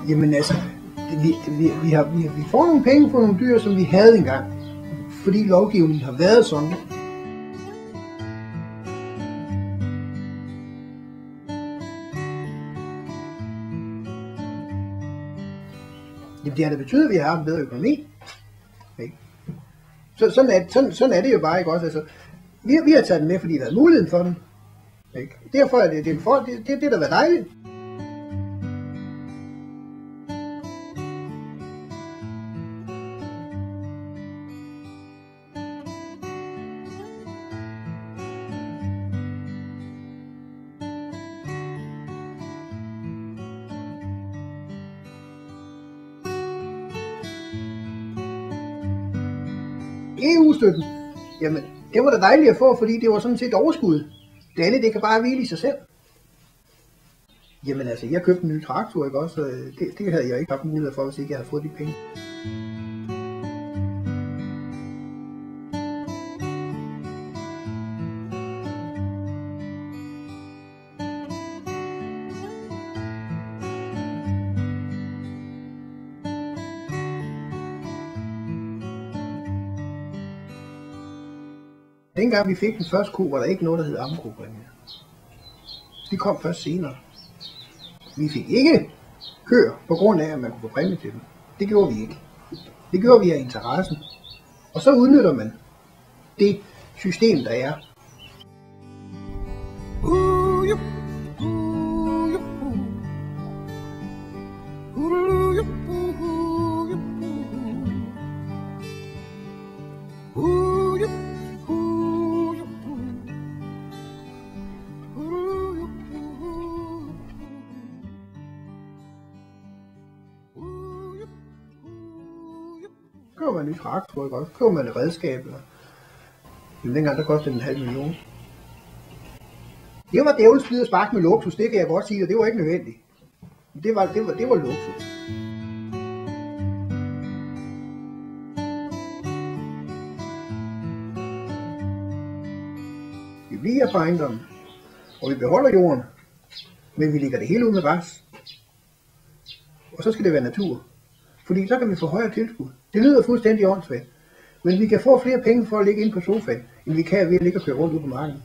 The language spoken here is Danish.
Jamen altså, vi får nogle penge for nogle dyr, som vi havde engang, fordi lovgivningen har været sådan. Jamen det har da betydet, at vi har haft en bedre økonomi. Ikke? Sådan er det jo bare, ikke også? Altså, vi har taget den med, fordi der er muligheden for den. Ikke? Derfor er det der var dejligt. EU-støtten, jamen det var da dejligt at få, fordi det var sådan set overskud. Det andet, det kan bare hvile i sig selv. Jamen altså, jeg købte en ny traktor, ikke også? Det havde jeg ikke haft mulighed for, hvis ikke jeg havde fået de penge. Dengang vi fik den første ko, var der ikke noget, der hed ammekopræmie. Det kom først senere. Vi fik ikke køer på grund af, at man kunne få præmie til dem. Det gjorde vi ikke. Det gjorde vi af interessen. Og så udnytter man det system, der er. Køber man en ny traktor, ikke også? Køber man et redskab, eller... Jamen dengang der kostede den 500.000. Det var djævels flid at sparke med luksus, det kan jeg godt sige, og det var ikke nødvendigt. Det var luksus. Vi bliver på ejendommen, og vi beholder jorden, men vi lægger det hele ud med græs. Og så skal det være natur. Fordi så kan vi få højere tilskud. Det lyder fuldstændig åndssvagt. Men vi kan få flere penge for at ligge inde på sofaen, end vi kan ved at ligge og køre rundt ude på marken.